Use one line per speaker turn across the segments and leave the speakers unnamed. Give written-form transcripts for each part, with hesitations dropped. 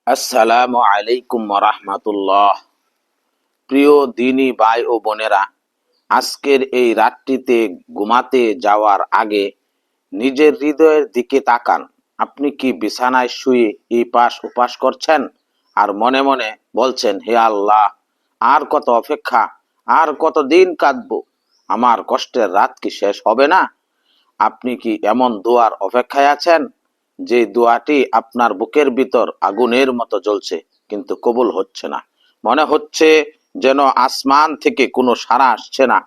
আসসালামু আলাইকুম রাহমাতুল্লাহ। প্রিয় দিনী ভাই ও বোনেরা, আজকের এই রাতটিতে ঘুমাতে যাওয়ার আগে নিজের হৃদয়ের দিকে তাকান। আপনি কি বিছানায় শুয়ে এই পাশ ওপাশ করছেন আর মনে মনে বলছেন, হে আল্লাহ, আর কত অপেক্ষা, আর কত দিন কাঁদবো, আমার কষ্টের রাত কি শেষ হবে না? আপনি কি এমন দোয়ার অপেক্ষায় আছেন যে দোয়াটি আপনার বুকের ভিতর আগুনের মতো জ্বলছে কিন্তু কবুল হচ্ছে না? মনে হচ্ছে যেন আসমান থেকে কোনো সাড়া আসছে না।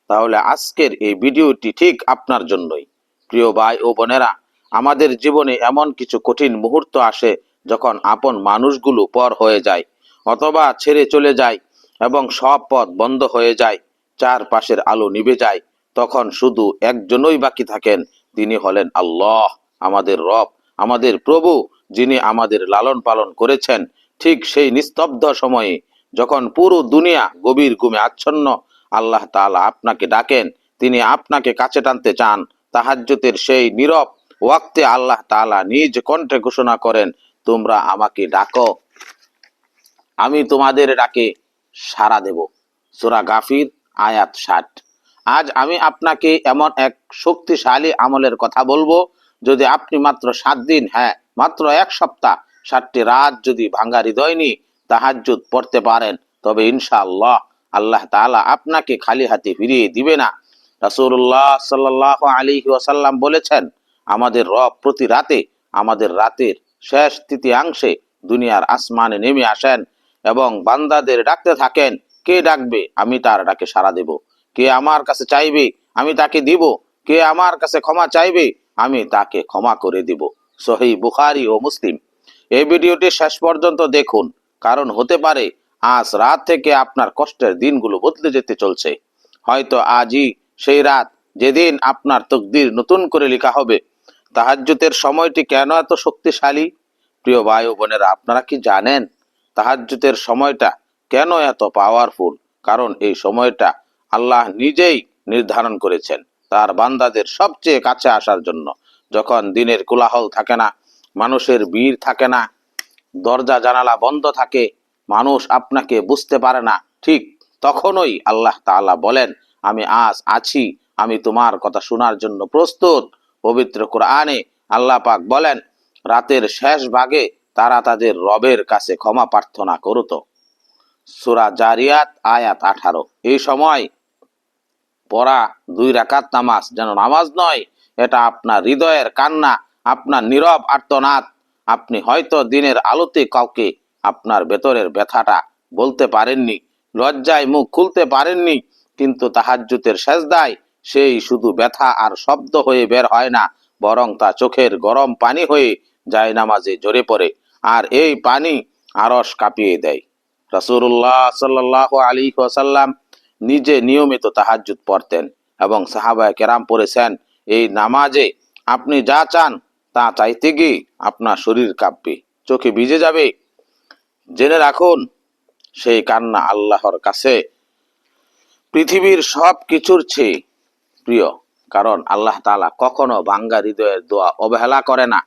তাহলে আজকের এই ভিডিওটি ঠিক আপনার জন্যই। প্রিয় ভাই ও বোনেরা, আমাদের জীবনে এমন কিছু কঠিন মুহূর্ত আসে যখন আপন মানুষগুলো পর হয়ে যায় অথবা ছেড়ে চলে যায় এবং সব পথ বন্ধ হয়ে যায়, চারপাশের আলো নিভে যায়। তখন শুধু একজনই বাকি থাকেন, তিনি হলেন আল্লাহ, আমাদের রব, আমাদের প্রভু, যিনি আমাদের লালন পালন করেছেন। ঠিক সেই নিস্তব্ধ সময়ে যখন পুরো দুনিয়া গভীর ঘুমে আচ্ছন্ন, আল্লাহ তাআলা আপনাকে ডাকেন, তিনি আপনাকে কাছে টানতে চান। তাহাজ্জুদের সেই নীরব ওয়াক্তে আল্লাহ তাআলা নিজ কণ্ঠে ঘোষণা করেন, তোমরা আমাকে ডাকো, আমি তোমাদের ডাকে সাড়া দেব। সূরা গাফির আয়াত 60। আজ আমি আপনাকে এমন এক শক্তিশালী আমলের কথা বলবো, যদি আপনি মাত্র 7 দিন, হ্যাঁ মাত্র 1 সপ্তাহ, 7টি রাত যদি ভাঙা হৃদয় নিয়ে তাহাজ্জুদ পড়তে পারেন, তবে ইনশাআল্লাহ আল্লাহ তাআলা আপনাকে খালি হাতে ফিরিয়ে দিবে না। রাসূলুল্লাহ সাল্লাল্লাহু আলাইহি ওয়াসাল্লাম বলেছেন, আমাদের রব প্রতি রাতে, আমাদের রাতের শেষ তৃতীয়াংশে দুনিয়ার আসমানে নেমে আসেন এবং বান্দাদের ডাকতে থাকেন, কে ডাকবে, আমি তার ডাকে সাড়া দেব। কে আমার কাছে চাইবে, আমি তাকে দিব। কে আমার কাছে ক্ষমা চাইবে, আমি তাকে ক্ষমা করে দিব। সহিহ বুখারী ও মুসলিম। এই ভিডিওটি শেষ পর্যন্ত দেখুন, কারণ হতে পারে আজ রাত থেকে আপনার কষ্টের দিনগুলো বদলে যেতে চলছে। হয়তো আজই সেই রাত যেদিন আপনার তকদির নতুন করে লেখা হবে। তাহাজ্জুদের সময়টি কেন এত শক্তিশালী? প্রিয় ভাই ও বোনেরা, আপনারা কি জানেন তাহাজ্জুদের সময়টা কেন এত পাওয়ারফুল? কারণ এই সময়টা আল্লাহ নিজেই নির্ধারণ করেছেন তার বান্দাদের সবচেয়ে কাছে আসার জন্য। যখন দিনের কোলাহল থাকে না, মানুষের ভিড় থাকে না, দরজা জানালা বন্ধ থাকে, মানুষ আপনাকে বুঝতে পারে না, ঠিক তখনই আল্লাহ তাআলা বলেন, আমি আজ আছি, আমি তোমার কথা শোনার জন্য প্রস্তুত। পবিত্র কোরআনে আল্লাহ পাক বলেন, রাতের শেষ ভাগে তারা তাদের রবের কাছে ক্ষমা প্রার্থনা করত। সূরা জারিয়াত আয়াত 18। এই সময় পড়া 2 রাকাত নামাজ যেন নামাজ নয়, এটা আপনার হৃদয়ের কান্না, আপনার নীরব আর্তনাদ। আপনি হয়তো দিনের আলোতে কাউকে আপনার ভেতরের ব্যথাটা বলতে পারেননি, লজ্জায় মুখ খুলতে পারেননি, কিন্তু তাহাজ্জুদের সেজদায় সেই শুধু ব্যথা আর শব্দ হয়ে বের হয় না, বরং তা চোখের গরম পানি হয়ে জায়নামাজে ঝরে পড়ে, আর এই পানি আরশ কাঁপিয়ে দেয়। রাসূলুল্লাহ সাল্লাল্লাহু আলাইহি ওয়াসাল্লাম নিজে নিয়মিত তাহাজ্জুদ পড়তেন এবং সাহাবায়ে কেরাম পড়েছেন, এই নামাজে আপনি যা চান তা চাইতে গিয়ে আপনার শরীর কাঁপবে, চোখে ভিজে যাবে। জেনে রাখুন, সেই কান্না আল্লাহর কাছে পৃথিবীর সব কিছুর চেয়ে প্রিয়। কারণ আল্লাহ তাআলা কখনো ভাঙ্গা হৃদয়ের দোয়া অবহেলা করে না,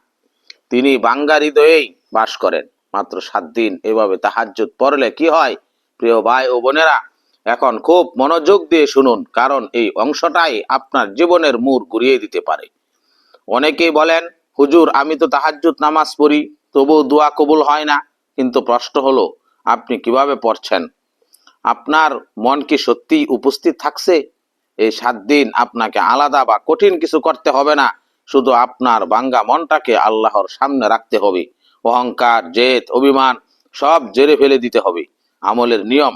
তিনি ভাঙ্গা হৃদয়েই বাস করেন। মাত্র 7 দিন এভাবে তাহাজ্জুদ পড়লে কি হয়? প্রিয় ভাই ও বোনেরা, এখন খুব মনোযোগ দিয়ে শুনুন, কারণ এই অংশটাই আপনার জীবনের মোড় ঘুরিয়ে দিতে পারে। অনেকেই বলেন, হুজুর আমি তো তাহাজ্জুদ নামাজ পড়ি, তবুও দোয়া কবুল হয় না। কিন্তু প্রশ্ন হলো, আপনি কিভাবে পড়ছেন? আপনার মন কি সত্যিই উপস্থিত থাকছে? এই 7 দিন আপনাকে আলাদা বা কঠিন কিছু করতে হবে না, শুধু আপনার ভাঙ্গা মনটাকে আল্লাহর সামনে রাখতে হবে। অহংকার, জেদ, অভিমান সব জেরে ফেলে দিতে হবে। আমলের নিয়ম: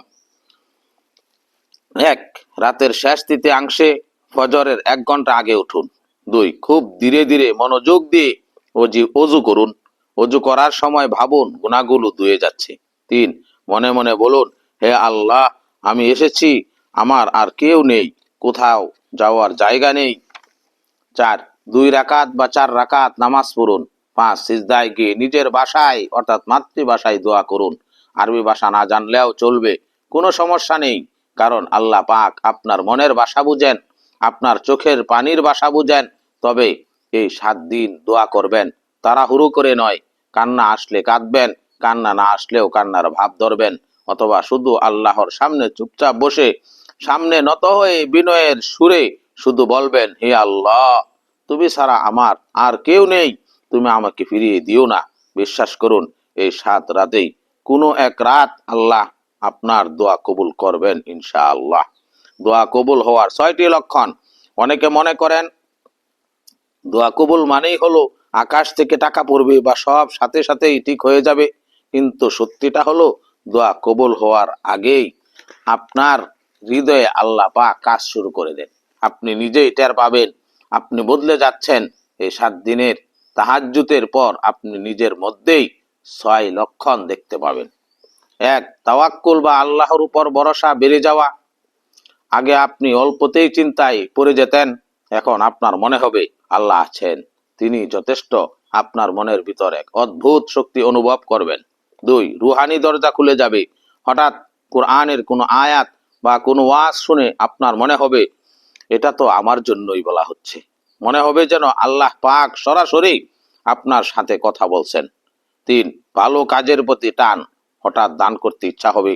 1. রাতের শেষ তৃতীয়াংশে ফজরের 1 ঘন্টা আগে উঠুন। 2. খুব ধীরে ধীরে মনোযোগ দিয়ে অজু করুন। অজু করার সময় ভাবুন গুনাহগুলো ধুয়ে যাচ্ছে। 3. মনে মনে বলুন, হে আল্লাহ, আমি এসেছি, আমার আর কেউ নেই, কোথাও যাওয়ার জায়গা নেই। 4. 2 রাকাত বা 4 রাকাত নামাজ পড়ুন। 5. সিজদায় গিয়ে নিজের ভাষায় অর্থাৎ মাতৃভাষায় দোয়া করুন। আরবি ভাষা না জানলেও চলবে, কোনো সমস্যা নেই, কারণ আল্লাহ পাক আপনার মনের ভাষা বুঝেন, আপনার চোখের পানির ভাষা বুঝেন। তবে এই 7 দিন দোয়া করবেন তাড়াহুড়ো করে নয়, কান্না আসলে কাঁদবেন, কান্না না আসলেও কান্নার ভাব ধরবেন, অথবা শুধু আল্লাহর সামনে চুপচাপ বসে সামনে নত হয়ে বিনয়ের সুরে শুধু বলবেন, হে আল্লাহ, তুমি ছাড়া আমার আর কেউ নেই, তুমি আমাকে ফিরিয়ে দিও না। বিশ্বাস করুন, এই 7 রাতেই কোনো এক রাত আল্লাহ আপনার দোয়া কবুল করবেন ইনশাআল্লাহ। দোয়া কবুল হওয়ার 6টি লক্ষণ। অনেকে মনে করেন দোয়া কবুল মানেই হলো আকাশ থেকে টাকা পড়বে বা সব সাথে সাথেই ঠিক হয়ে যাবে, কিন্তু সত্যিটা হলো দোয়া কবুল হওয়ার আগেই আপনার হৃদয়ে আল্লাহ পাক কাজ শুরু করে দেন। আপনি নিজেই টের পাবেন আপনি বদলে যাচ্ছেন। এই 7 দিনের তাহাজ্জুদের পর আপনি নিজের মধ্যেই 6 লক্ষণ দেখতে পাবেন। 1, তাওয়াক্কুল বা আল্লাহর উপর ভরসা বেড়ে যাওয়া। আগে আপনি অল্পতেই চিন্তায় পড়ে যেতেন, এখন আপনার মনে হবে আল্লাহ আছেন, তিনি যথেষ্ট। আপনার মনের ভিতর এক অদ্ভুত শক্তি অনুভব করবেন। 2, রুহানি দরজা খুলে যাবে। হঠাৎ কোরআনের কোনো আয়াত বা কোনো ওয়াজ শুনে আপনার মনে হবে এটা তো আমার জন্যই বলা হচ্ছে। মনে হবে যেন আল্লাহ পাক সরাসরি আপনার সাথে কথা বলছেন। 3, ভালো কাজের প্রতি টান। হঠাৎ দান করতে ইচ্ছা হবে,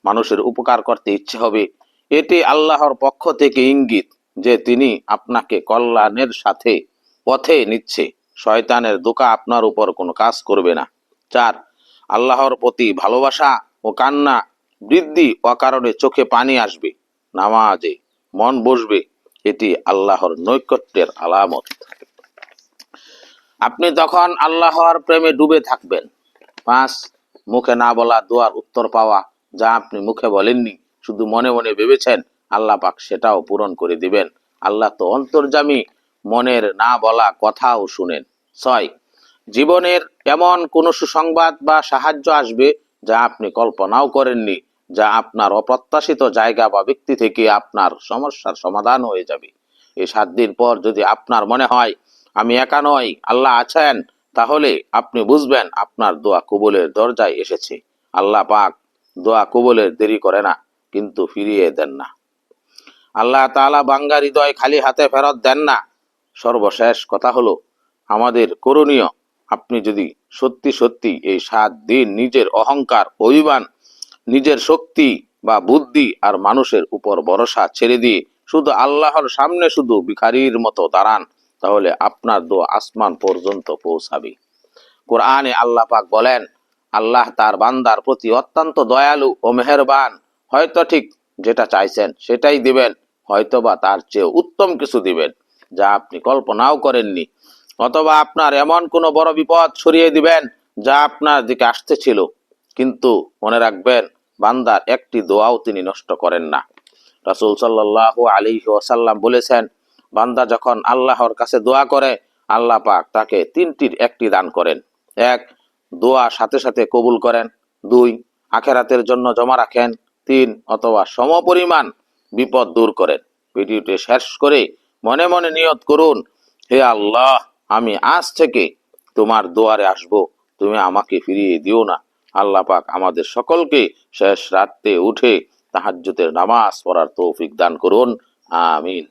মানুষের উপকার করতে ইচ্ছে হবে। এটি আল্লাহর পক্ষ থেকে ইঙ্গিত যে তিনি আপনাকে কল্যাণের সাথে পথে নিচ্ছে। শয়তানের ধোঁকা আপনার উপর কোনো কাজ করবে না। 4, আল্লাহর প্রতি ভালোবাসা ও কান্না বৃদ্ধি। অকারণে চোখে পানি আসবে, নামাজে মন বসবে, এটি আল্লাহর নৈকট্যের আলামত। আপনি তখন আল্লাহর প্রেমে ডুবে থাকবেন। 5, মুখে না বলা দোয়ার উত্তর পাওয়া। যা আপনি মুখে বলেননি, শুধু মনে মনে ভেবেছেন, আল্লাহ পাক সেটাও পূরণ করে দিবেন। আল্লাহ তো অন্তর্যামী, মনের না বলা কথাও শুনেন। 6, জীবনের এমন কোনো সুসংবাদ বা সাহায্য আসবে যা আপনি কল্পনাও করেননি, যা আপনার অপ্রত্যাশিত জায়গা বা ব্যক্তি থেকে আপনার সমস্যার সমাধান হয়ে যাবে। এই 7 দিন পর যদি আপনার মনে হয় আমি একা নই, আল্লাহ আছেন, তাহলে আপনি বুঝবেন আপনার দোয়া কবুলের দরজায় এসেছে। আল্লাহ পাক দোয়া কবুলের দেরি করে না, কিন্তু ফিরিয়ে দেন না। আল্লাহ তাআলা বান্দার হৃদয় খালি হাতে ফেরত দেন না। সর্বশেষ কথা হলো আমাদের করণীয়। আপনি যদি সত্যি সত্যি এই 7 দিন নিজের অহংকার, অভিমান, নিজের শক্তি বা বুদ্ধি আর মানুষের উপর ভরসা ছেড়ে দিয়ে শুধু আল্লাহর সামনে শুধু ভিখারির মতো দাঁড়ান, তাহলে আপনার দোয়া আসমান পর্যন্ত পৌঁছাবে। কোরআনে আল্লাহ পাক বলেন, আল্লাহ তার বান্দার প্রতি অত্যন্ত দয়ালু ও মেহেরবান। হয়তো ঠিক যেটা চাইছেন সেটাই দিবেন, হয়তোবা তার চেয়ে উত্তম কিছু দিবেন যা আপনি কল্পনাও করেননি, অথবা আপনার এমন কোনো বড় বিপদ সরিয়ে দিবেন যা আপনার দিকে আসতেছিল। কিন্তু মনে রাখবেন, বান্দার একটি দোয়াও তিনি নষ্ট করেন না। রাসূল সাল্লাল্লাহু আলাইহি ওয়াসাল্লাম বলেছেন, বান্দা যখন আল্লাহর কাছে দোয়া করে, আল্লাহ পাক তাকে 3টির একটি দান করেন। 1, দোয়া সাথে সাথে কবুল করেন। 2, আখেরাতের জন্য জমা রাখেন। 3, অথবা সমপরিমাণ বিপদ দূর করেন। ভিডিওটি শেষ করে মনে মনে নিয়ত করুন, হে আল্লাহ, আমি আজ থেকে তোমার দুয়ারে আসব, তুমি আমাকে ফিরিয়ে দিও না। আল্লাহ পাক আমাদের সকলকে শেষ রাতে উঠে তাহাজ্জুদের নামাজ পড়ার তৌফিক দান করুন। আমিন।